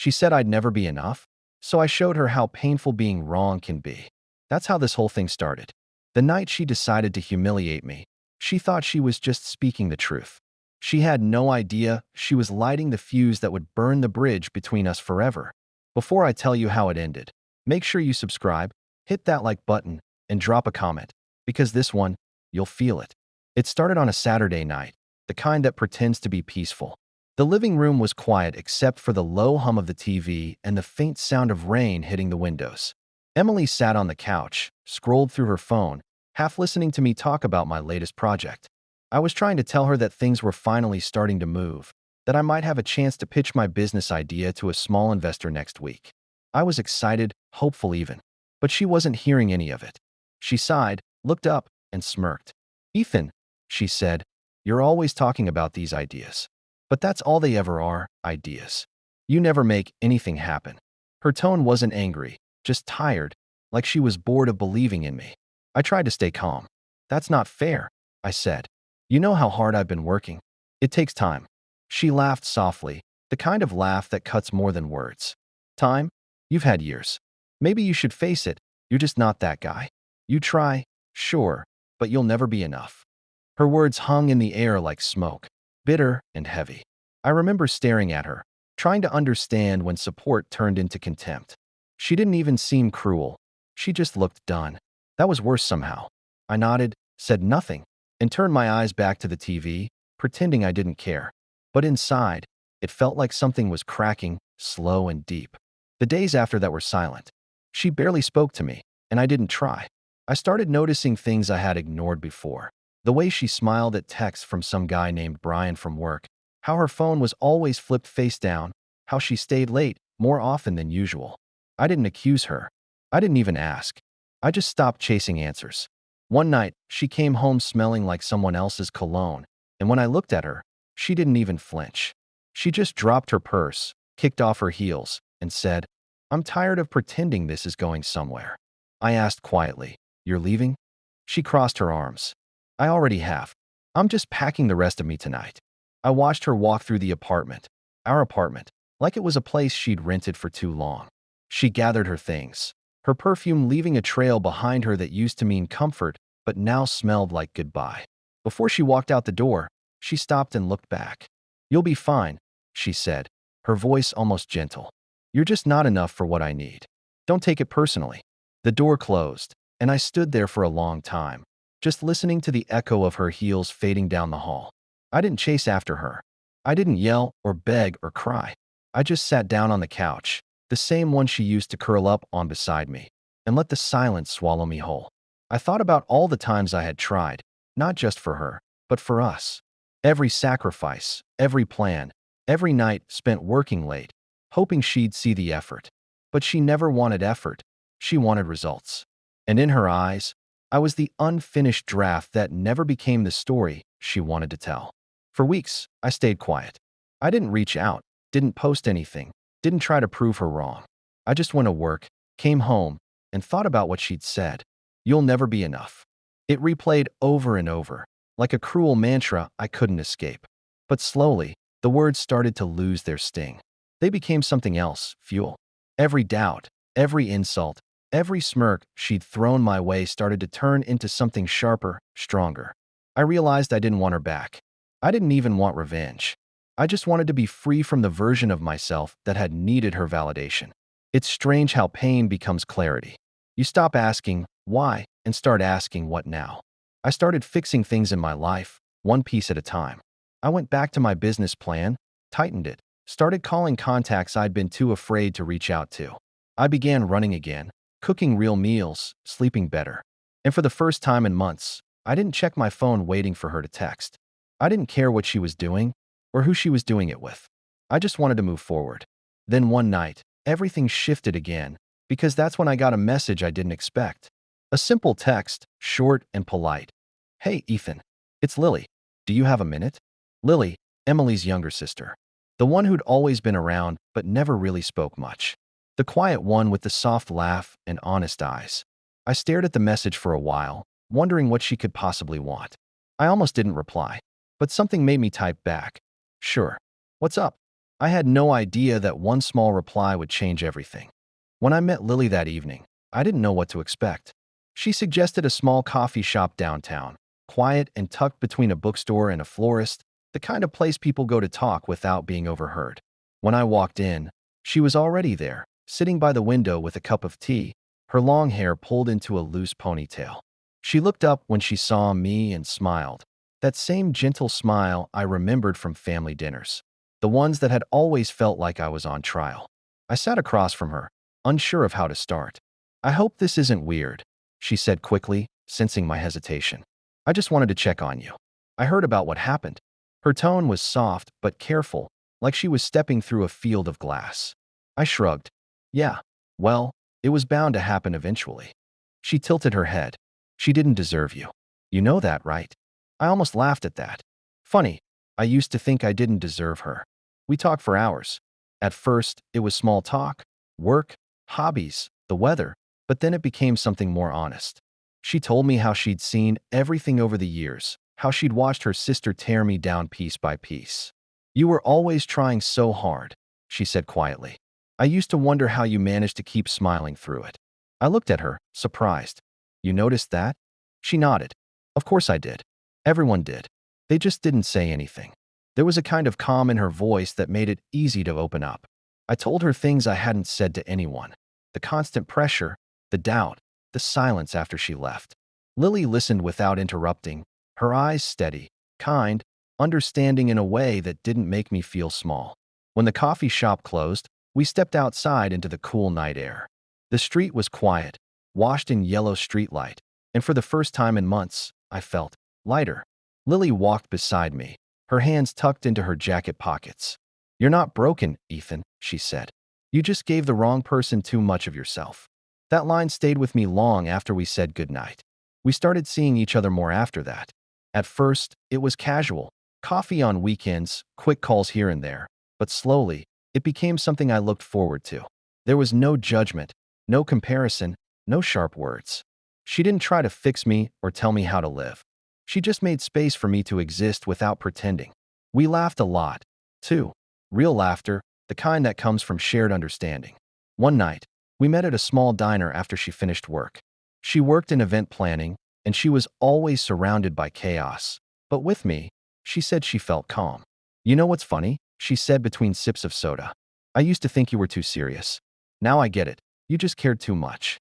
She said I'd never be enough, so I showed her how painful being wrong can be. That's how this whole thing started. The night she decided to humiliate me, she thought she was just speaking the truth. She had no idea she was lighting the fuse that would burn the bridge between us forever. Before I tell you how it ended, make sure you subscribe, hit that like button, and drop a comment, because this one, you'll feel it. It started on a Saturday night, the kind that pretends to be peaceful. The living room was quiet except for the low hum of the TV and the faint sound of rain hitting the windows. Emily sat on the couch, scrolled through her phone, half listening to me talk about my latest project. I was trying to tell her that things were finally starting to move, that I might have a chance to pitch my business idea to a small investor next week. I was excited, hopeful even, but she wasn't hearing any of it. She sighed, looked up, and smirked. "Ethan," she said, "you're always talking about these ideas. But that's all they ever are, ideas. You never make anything happen." Her tone wasn't angry, just tired, like she was bored of believing in me. I tried to stay calm. "That's not fair," I said. "You know how hard I've been working. It takes time." She laughed softly, the kind of laugh that cuts more than words. "Time? You've had years. Maybe you should face it, you're just not that guy. You try, sure, but you'll never be enough." Her words hung in the air like smoke, bitter and heavy. I remember staring at her, trying to understand when support turned into contempt. She didn't even seem cruel. She just looked done. That was worse somehow. I nodded, said nothing, and turned my eyes back to the TV, pretending I didn't care. But inside, it felt like something was cracking, slow and deep. The days after that were silent. She barely spoke to me, and I didn't try. I started noticing things I had ignored before. The way she smiled at texts from some guy named Brian from work, how her phone was always flipped face down, how she stayed late more often than usual. I didn't accuse her. I didn't even ask. I just stopped chasing answers. One night, she came home smelling like someone else's cologne, and when I looked at her, she didn't even flinch. She just dropped her purse, kicked off her heels, and said, "I'm tired of pretending this is going somewhere." I asked quietly, "You're leaving?" She crossed her arms. "I already have. I'm just packing the rest of me tonight." I watched her walk through the apartment, our apartment, like it was a place she'd rented for too long. She gathered her things, her perfume leaving a trail behind her that used to mean comfort, but now smelled like goodbye. Before she walked out the door, she stopped and looked back. "You'll be fine," she said, her voice almost gentle. "You're just not enough for what I need. Don't take it personally." The door closed, and I stood there for a long time, just listening to the echo of her heels fading down the hall. I didn't chase after her. I didn't yell or beg or cry. I just sat down on the couch, the same one she used to curl up on beside me, and let the silence swallow me whole. I thought about all the times I had tried, not just for her, but for us. Every sacrifice, every plan, every night spent working late, hoping she'd see the effort. But she never wanted effort. She wanted results. And in her eyes, I was the unfinished draft that never became the story she wanted to tell. For weeks, I stayed quiet. I didn't reach out, didn't post anything, didn't try to prove her wrong. I just went to work, came home, and thought about what she'd said. "You'll never be enough." It replayed over and over, like a cruel mantra I couldn't escape. But slowly, the words started to lose their sting. They became something else, fuel. Every doubt, every insult, every smirk she'd thrown my way started to turn into something sharper, stronger. I realized I didn't want her back. I didn't even want revenge. I just wanted to be free from the version of myself that had needed her validation. It's strange how pain becomes clarity. You stop asking, why, and start asking, what now? I started fixing things in my life, one piece at a time. I went back to my business plan, tightened it, started calling contacts I'd been too afraid to reach out to. I began running again, cooking real meals, sleeping better. And for the first time in months, I didn't check my phone waiting for her to text. I didn't care what she was doing or who she was doing it with. I just wanted to move forward. Then one night, everything shifted again, because that's when I got a message I didn't expect. A simple text, short and polite. "Hey, Ethan. It's Lily. Do you have a minute?" Lily, Emily's younger sister. The one who'd always been around but never really spoke much. The quiet one with the soft laugh and honest eyes. I stared at the message for a while, wondering what she could possibly want. I almost didn't reply, but something made me type back. "Sure. What's up?" I had no idea that one small reply would change everything. When I met Lily that evening, I didn't know what to expect. She suggested a small coffee shop downtown, quiet and tucked between a bookstore and a florist, the kind of place people go to talk without being overheard. When I walked in, she was already there, sitting by the window with a cup of tea, her long hair pulled into a loose ponytail. She looked up when she saw me and smiled. That same gentle smile I remembered from family dinners. The ones that had always felt like I was on trial. I sat across from her, unsure of how to start. "I hope this isn't weird," she said quickly, sensing my hesitation. "I just wanted to check on you. I heard about what happened." Her tone was soft but careful, like she was stepping through a field of glass. I shrugged. "Yeah, well, it was bound to happen eventually." She tilted her head. "She didn't deserve you. You know that, right?" I almost laughed at that. Funny, I used to think I didn't deserve her. We talked for hours. At first, it was small talk, work, hobbies, the weather, but then it became something more honest. She told me how she'd seen everything over the years, how she'd watched her sister tear me down piece by piece. "You were always trying so hard," she said quietly. "I used to wonder how you managed to keep smiling through it." I looked at her, surprised. "You noticed that?" She nodded. "Of course I did. Everyone did. They just didn't say anything." There was a kind of calm in her voice that made it easy to open up. I told her things I hadn't said to anyone. The constant pressure, the doubt, the silence after she left. Lily listened without interrupting, her eyes steady, kind, understanding in a way that didn't make me feel small. When the coffee shop closed, we stepped outside into the cool night air. The street was quiet, washed in yellow streetlight, and for the first time in months, I felt lighter. Lily walked beside me, her hands tucked into her jacket pockets. "You're not broken, Ethan," she said. "You just gave the wrong person too much of yourself." That line stayed with me long after we said goodnight. We started seeing each other more after that. At first, it was casual, coffee on weekends, quick calls here and there, but slowly, it became something I looked forward to. There was no judgment, no comparison, no sharp words. She didn't try to fix me or tell me how to live. She just made space for me to exist without pretending. We laughed a lot, too. Real laughter, the kind that comes from shared understanding. One night, we met at a small diner after she finished work. She worked in event planning, and she was always surrounded by chaos. But with me, she said she felt calm. "You know what's funny?" she said between sips of soda. "I used to think you were too serious. Now I get it. You just cared too much."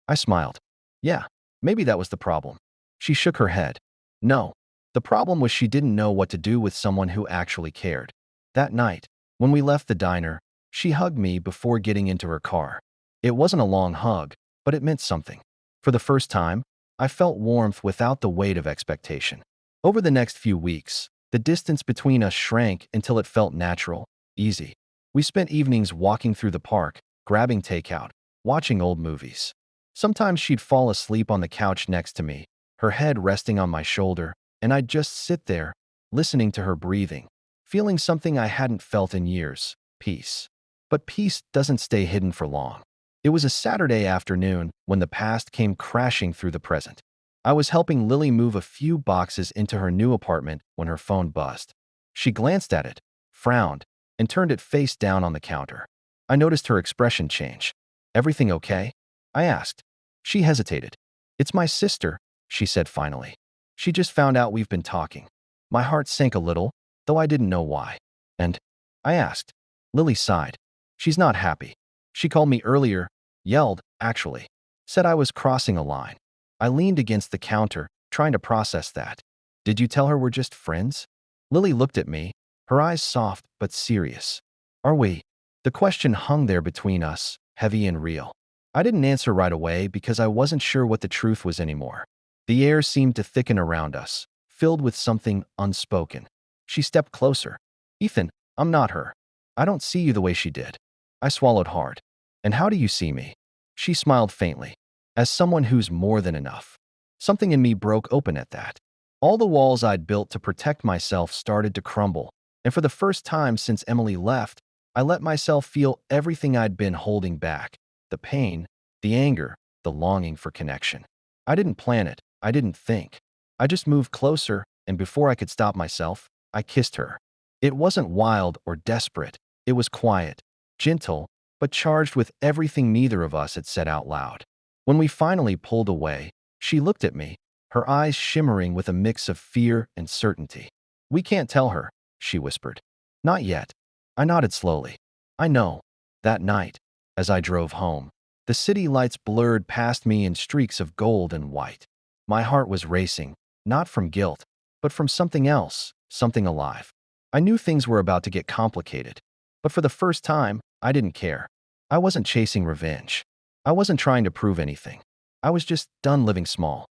I smiled. "Yeah, maybe that was the problem." She shook her head. "No, the problem was she didn't know what to do with someone who actually cared." That night, when we left the diner, she hugged me before getting into her car. It wasn't a long hug, but it meant something. For the first time, I felt warmth without the weight of expectation. Over the next few weeks, the distance between us shrank until it felt natural, easy. We spent evenings walking through the park, grabbing takeout, watching old movies. Sometimes she'd fall asleep on the couch next to me, her head resting on my shoulder, and I'd just sit there, listening to her breathing, feeling something I hadn't felt in years, peace. But peace doesn't stay hidden for long. It was a Saturday afternoon when the past came crashing through the present. I was helping Lily move a few boxes into her new apartment when her phone buzzed. She glanced at it, frowned, and turned it face down on the counter. I noticed her expression change. "Everything okay?" I asked. She hesitated. "It's my sister," she said finally. "She just found out we've been talking." My heart sank a little, though I didn't know why. "And?" I asked. Lily sighed. "She's not happy. She called me earlier, yelled, actually. Said I was crossing a line." I leaned against the counter, trying to process that. "Did you tell her we're just friends?" Lily looked at me, her eyes soft but serious. "Are we?" The question hung there between us, heavy and real. I didn't answer right away because I wasn't sure what the truth was anymore. The air seemed to thicken around us, filled with something unspoken. She stepped closer. "Ethan, I'm not her. I don't see you the way she did." I swallowed hard. "And how do you see me?" She smiled faintly. "As someone who's more than enough." Something in me broke open at that. All the walls I'd built to protect myself started to crumble, and for the first time since Emily left, I let myself feel everything I'd been holding back. The pain, the anger, the longing for connection. I didn't plan it. I didn't think. I just moved closer, and before I could stop myself, I kissed her. It wasn't wild or desperate. It was quiet, gentle, but charged with everything neither of us had said out loud. When we finally pulled away, she looked at me, her eyes shimmering with a mix of fear and certainty. "We can't tell her," she whispered. "Not yet." I nodded slowly. "I know." That night, as I drove home, the city lights blurred past me in streaks of gold and white. My heart was racing, not from guilt, but from something else, something alive. I knew things were about to get complicated, but for the first time, I didn't care. I wasn't chasing revenge. I wasn't trying to prove anything. I was just done living small.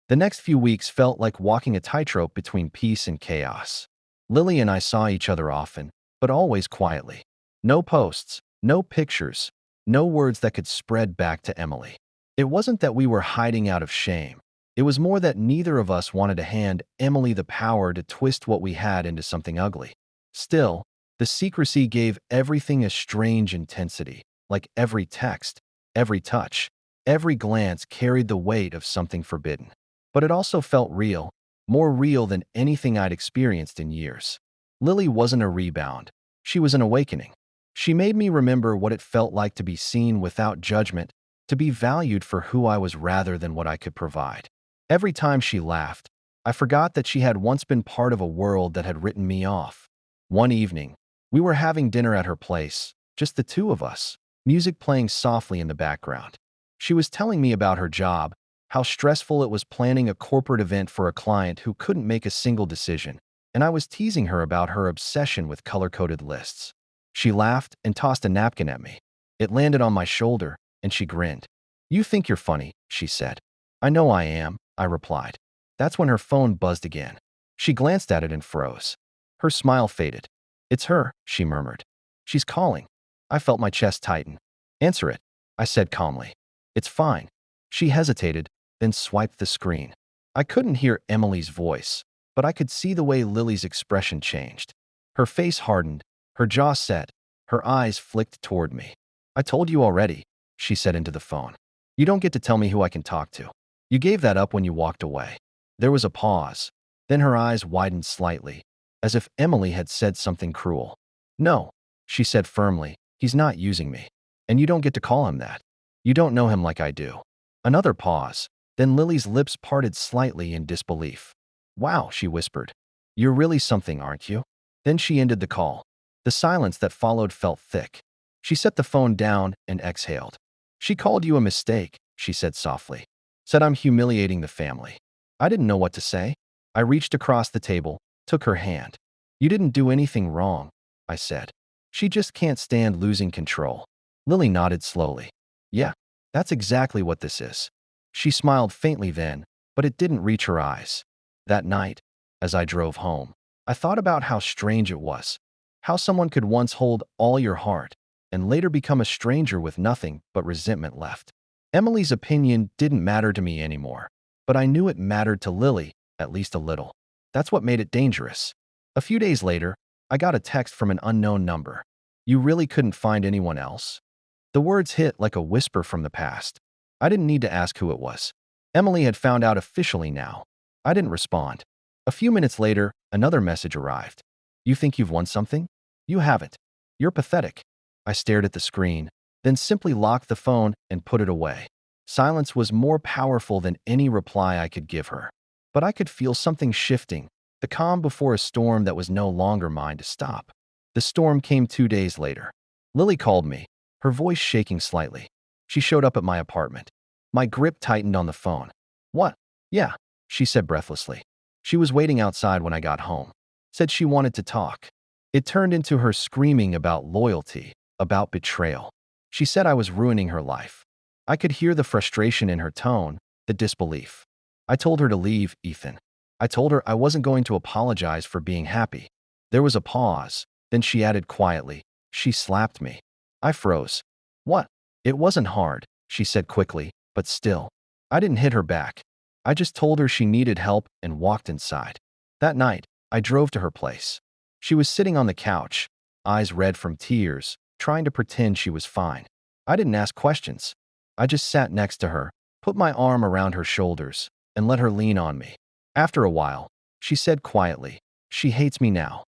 The next few weeks felt like walking a tightrope between peace and chaos. Lily and I saw each other often, but always quietly. No posts, no pictures, no words that could spread back to Emily. It wasn't that we were hiding out of shame. It was more that neither of us wanted to hand Emily the power to twist what we had into something ugly. Still, the secrecy gave everything a strange intensity, like every text, every touch, every glance carried the weight of something forbidden. But it also felt real, more real than anything I'd experienced in years. Lily wasn't a rebound. She was an awakening. She made me remember what it felt like to be seen without judgment, to be valued for who I was rather than what I could provide. Every time she laughed, I forgot that she had once been part of a world that had written me off. One evening, we were having dinner at her place, just the two of us, music playing softly in the background. She was telling me about her job, how stressful it was planning a corporate event for a client who couldn't make a single decision, and I was teasing her about her obsession with color-coded lists. She laughed and tossed a napkin at me. It landed on my shoulder, and she grinned. "You think you're funny," she said. "I know I am," I replied. That's when her phone buzzed again. She glanced at it and froze. Her smile faded. "It's her," she murmured. "She's calling." I felt my chest tighten. "Answer it," I said calmly. "It's fine." She hesitated, then swiped the screen. I couldn't hear Emily's voice, but I could see the way Lily's expression changed. Her face hardened, her jaw set, her eyes flicked toward me. "I told you already," she said into the phone. "You don't get to tell me who I can talk to. You gave that up when you walked away." There was a pause. Then her eyes widened slightly, as if Emily had said something cruel. "No," she said firmly, "he's not using me. And you don't get to call him that. You don't know him like I do." Another pause. Then Lily's lips parted slightly in disbelief. "Wow," she whispered. "You're really something, aren't you?" Then she ended the call. The silence that followed felt thick. She set the phone down and exhaled. "She called you a mistake," she said softly. "Said I'm humiliating the family." I didn't know what to say. I reached across the table, took her hand. "You didn't do anything wrong," I said. "She just can't stand losing control." Lily nodded slowly. "Yeah, that's exactly what this is." She smiled faintly then, but it didn't reach her eyes. That night, as I drove home, I thought about how strange it was, how someone could once hold all your heart and later become a stranger with nothing but resentment left. Emily's opinion didn't matter to me anymore, but I knew it mattered to Lily, at least a little. That's what made it dangerous. A few days later, I got a text from an unknown number. "You really couldn't find anyone else?" The words hit like a whisper from the past. I didn't need to ask who it was. Emily had found out officially now. I didn't respond. A few minutes later, another message arrived. "You think you've won something? You haven't. You're pathetic." I stared at the screen, then simply locked the phone and put it away. Silence was more powerful than any reply I could give her. But I could feel something shifting, the calm before a storm that was no longer mine to stop. The storm came 2 days later. Lily called me, her voice shaking slightly. She showed up at my apartment. My grip tightened on the phone. "What?" "Yeah," she said breathlessly. She was waiting outside when I got home. Said she wanted to talk. It turned into her screaming about loyalty, about betrayal. She said I was ruining her life. I could hear the frustration in her tone, the disbelief. I told her to leave, Ethan. I told her I wasn't going to apologize for being happy. There was a pause. Then she added quietly, "She slapped me." I froze. "What?" "It wasn't hard," she said quickly, but still. I didn't hit her back. I just told her she needed help and walked inside. That night, I drove to her place. She was sitting on the couch, eyes red from tears, trying to pretend she was fine. I didn't ask questions. I just sat next to her, put my arm around her shoulders, and let her lean on me. After a while, she said quietly, "She hates me now."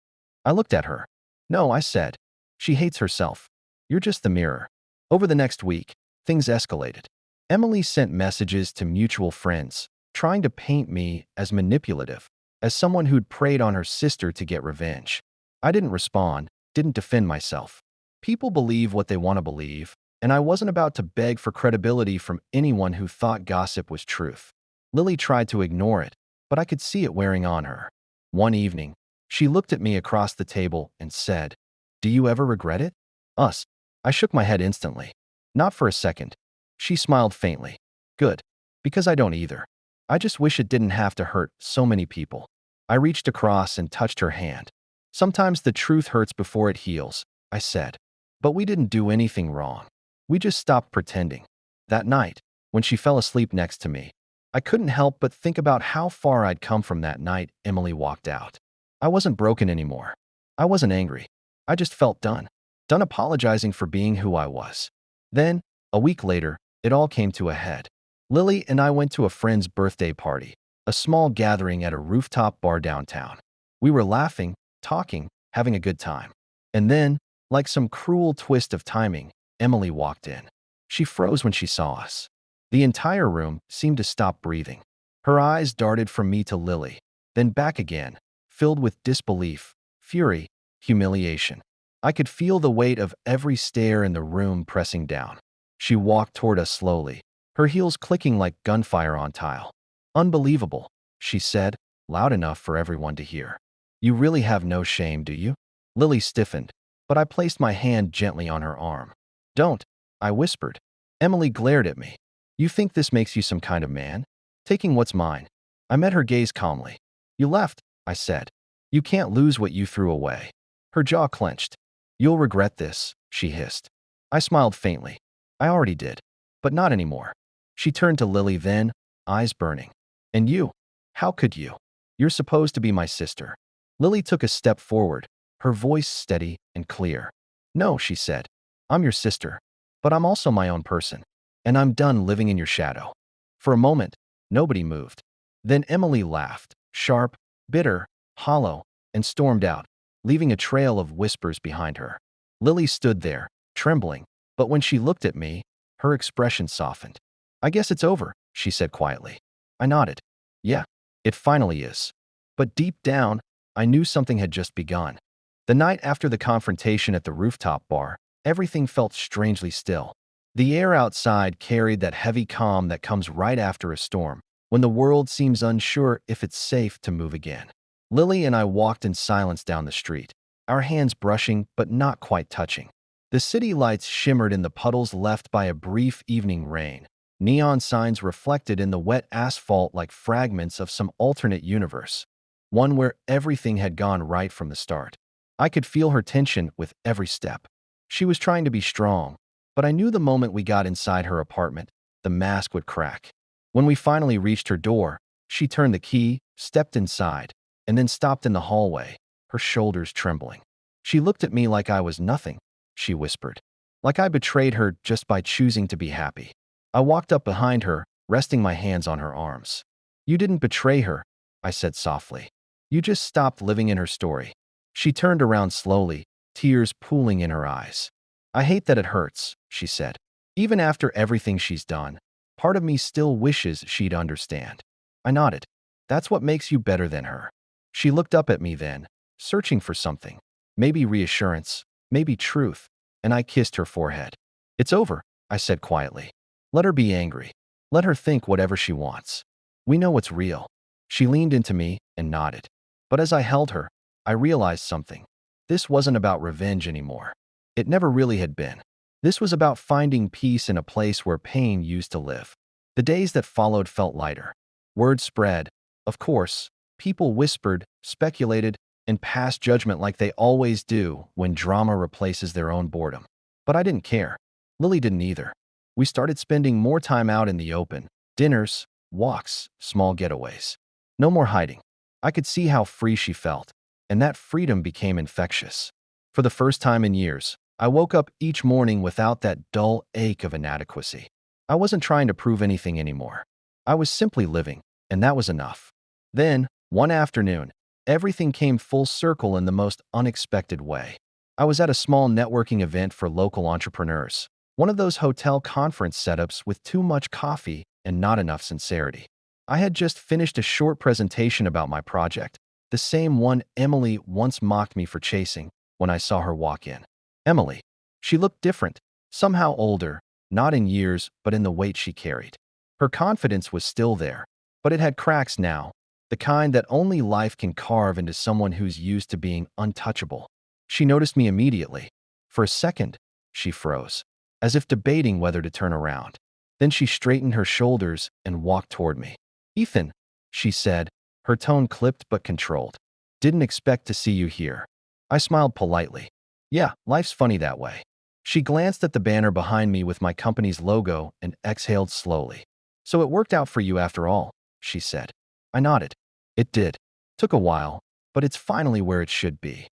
I looked at her. "No," I said. She hates herself. You're just the mirror. Over the next week, things escalated. Emily sent messages to mutual friends, trying to paint me as manipulative, as someone who'd preyed on her sister to get revenge. I didn't respond, didn't defend myself. People believe what they want to believe, and I wasn't about to beg for credibility from anyone who thought gossip was truth. Lily tried to ignore it, but I could see it wearing on her. One evening, she looked at me across the table and said, "Do you ever regret it?" Us. I shook my head instantly. Not for a second. She smiled faintly. Good. Because I don't either. I just wish it didn't have to hurt so many people. I reached across and touched her hand. Sometimes the truth hurts before it heals, I said. But we didn't do anything wrong. We just stopped pretending. That night, when she fell asleep next to me, I couldn't help but think about how far I'd come from that night Emily walked out. I wasn't broken anymore. I wasn't angry. I just felt done. Done apologizing for being who I was. Then, a week later, it all came to a head. Lily and I went to a friend's birthday party, a small gathering at a rooftop bar downtown. We were laughing, talking, having a good time. And then, like some cruel twist of timing, Emily walked in. She froze when she saw us. The entire room seemed to stop breathing. Her eyes darted from me to Lily, then back again, filled with disbelief, fury, humiliation. I could feel the weight of every stare in the room pressing down. She walked toward us slowly, her heels clicking like gunfire on tile. "Unbelievable," she said, loud enough for everyone to hear. "You really have no shame, do you?" Lily stiffened, but I placed my hand gently on her arm. "Don't," I whispered. Emily glared at me. "You think this makes you some kind of man? Taking what's mine." I met her gaze calmly. "You left," I said. "You can't lose what you threw away." Her jaw clenched. "You'll regret this," she hissed. I smiled faintly. I already did. But not anymore. She turned to Lily then, eyes burning. "And you? How could you? You're supposed to be my sister." Lily took a step forward, her voice steady and clear. "No," she said. "I'm your sister. But I'm also my own person. And I'm done living in your shadow." For a moment, nobody moved. Then Emily laughed, sharp, bitter, hollow, and stormed out, leaving a trail of whispers behind her. Lily stood there, trembling, but when she looked at me, her expression softened. "I guess it's over," she said quietly. I nodded. "Yeah, it finally is." But deep down, I knew something had just begun. The night after the confrontation at the rooftop bar, everything felt strangely still. The air outside carried that heavy calm that comes right after a storm, when the world seems unsure if it's safe to move again. Lily and I walked in silence down the street, our hands brushing but not quite touching. The city lights shimmered in the puddles left by a brief evening rain. Neon signs reflected in the wet asphalt like fragments of some alternate universe, one where everything had gone right from the start. I could feel her tension with every step. She was trying to be strong, but I knew the moment we got inside her apartment, the mask would crack. When we finally reached her door, she turned the key, stepped inside, and then stopped in the hallway, her shoulders trembling. She looked at me like I was nothing, she whispered. Like I betrayed her just by choosing to be happy. I walked up behind her, resting my hands on her arms. "You didn't betray her," I said softly. "You just stopped living in her story." She turned around slowly, tears pooling in her eyes. "I hate that it hurts," she said. "Even after everything she's done, part of me still wishes she'd understand." I nodded. "That's what makes you better than her." She looked up at me then, searching for something. Maybe reassurance, maybe truth, and I kissed her forehead. "It's over," I said quietly. "Let her be angry. Let her think whatever she wants. We know what's real." She leaned into me and nodded. But as I held her, I realized something. This wasn't about revenge anymore. It never really had been. This was about finding peace in a place where pain used to live. The days that followed felt lighter. Word spread. Of course, people whispered, speculated, and passed judgment like they always do when drama replaces their own boredom. But I didn't care. Lily didn't either. We started spending more time out in the open. Dinners, walks, small getaways. No more hiding. I could see how free she felt, and that freedom became infectious. For the first time in years, I woke up each morning without that dull ache of inadequacy. I wasn't trying to prove anything anymore. I was simply living, and that was enough. Then, one afternoon, everything came full circle in the most unexpected way. I was at a small networking event for local entrepreneurs. One of those hotel conference setups with too much coffee and not enough sincerity. I had just finished a short presentation about my project, the same one Emily once mocked me for chasing, when I saw her walk in. Emily. She looked different, somehow older, not in years, but in the weight she carried. Her confidence was still there, but it had cracks now, the kind that only life can carve into someone who's used to being untouchable. She noticed me immediately. For a second, she froze, as if debating whether to turn around. Then she straightened her shoulders and walked toward me. Ethan, she said, her tone clipped but controlled. Didn't expect to see you here. I smiled politely. Yeah, life's funny that way. She glanced at the banner behind me with my company's logo and exhaled slowly. So it worked out for you after all, she said. I nodded. It did. Took a while, but it's finally where it should be.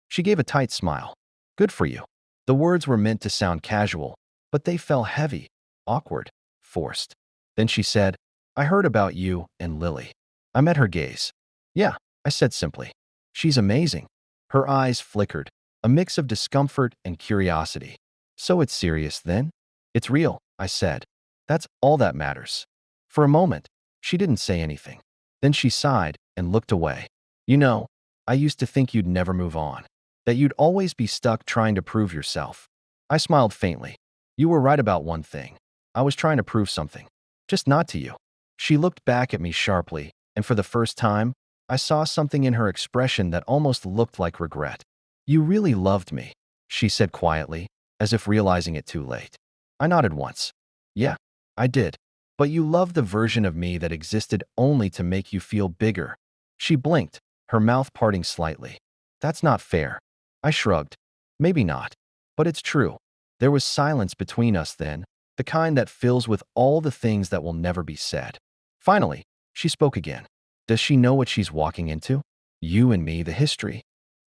She gave a tight smile. Good for you. The words were meant to sound casual, but they felt heavy, awkward, forced. Then she said, I heard about you and Lily. I met her gaze. Yeah, I said simply. She's amazing. Her eyes flickered, a mix of discomfort and curiosity. So it's serious then? It's real, I said. That's all that matters. For a moment, she didn't say anything. Then she sighed and looked away. You know, I used to think you'd never move on, that you'd always be stuck trying to prove yourself. I smiled faintly. You were right about one thing. I was trying to prove something. Just not to you. She looked back at me sharply, and for the first time, I saw something in her expression that almost looked like regret. You really loved me, she said quietly, as if realizing it too late. I nodded once. Yeah, I did. But you loved the version of me that existed only to make you feel bigger. She blinked, her mouth parting slightly. That's not fair. I shrugged. Maybe not. But it's true. There was silence between us then, the kind that fills with all the things that will never be said. Finally, she spoke again. Does she know what she's walking into? You and me, the history.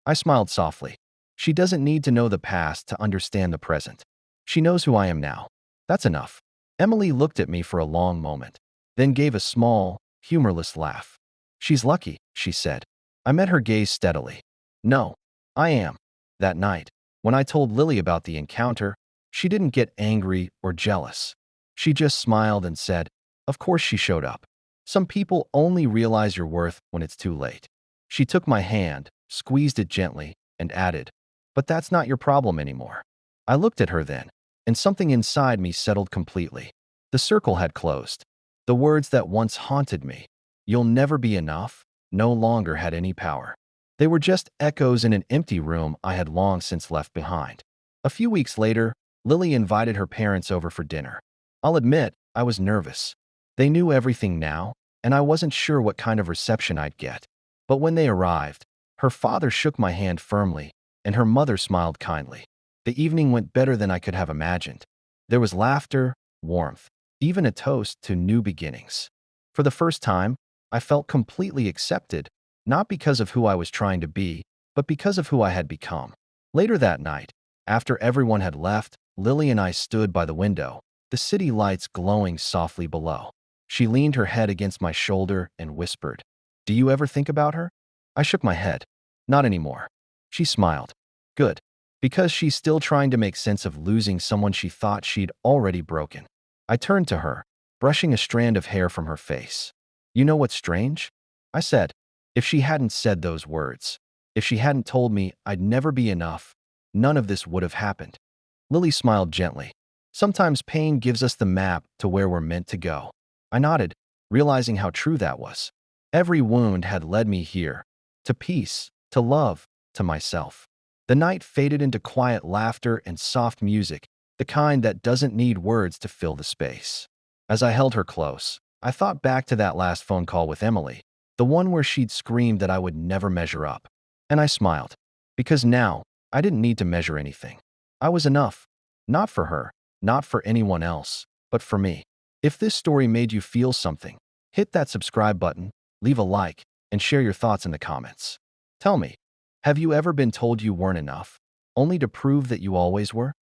I smiled softly. She doesn't need to know the past to understand the present. She knows who I am now. That's enough. Emily looked at me for a long moment, then gave a small, humorless laugh. She's lucky, she said. I met her gaze steadily. No, I am. That night, when I told Lily about the encounter, she didn't get angry or jealous. She just smiled and said, of course she showed up. Some people only realize your worth when it's too late. She took my hand, squeezed it gently, and added, but that's not your problem anymore. I looked at her then, and something inside me settled completely. The circle had closed. The words that once haunted me, you'll never be enough, no longer had any power. They were just echoes in an empty room I had long since left behind. A few weeks later, Lily invited her parents over for dinner. I'll admit, I was nervous. They knew everything now, and I wasn't sure what kind of reception I'd get. But when they arrived, her father shook my hand firmly, and her mother smiled kindly. The evening went better than I could have imagined. There was laughter, warmth, even a toast to new beginnings. For the first time, I felt completely accepted, not because of who I was trying to be, but because of who I had become. Later that night, after everyone had left, Lily and I stood by the window, the city lights glowing softly below. She leaned her head against my shoulder and whispered, Do you ever think about her? I shook my head. Not anymore. She smiled. Good. Because she's still trying to make sense of losing someone she thought she'd already broken. I turned to her, brushing a strand of hair from her face. You know what's strange? I said. If she hadn't said those words, if she hadn't told me I'd never be enough, none of this would have happened. Lily smiled gently. Sometimes pain gives us the map to where we're meant to go. I nodded, realizing how true that was. Every wound had led me here, to peace, to love, to myself. The night faded into quiet laughter and soft music, the kind that doesn't need words to fill the space. As I held her close, I thought back to that last phone call with Emily, the one where she'd screamed that I would never measure up. And I smiled, because now I didn't need to measure anything. I was enough, not for her, not for anyone else, but for me. If this story made you feel something, hit that subscribe button, leave a like, and share your thoughts in the comments. Tell me, have you ever been told you weren't enough, only to prove that you always were?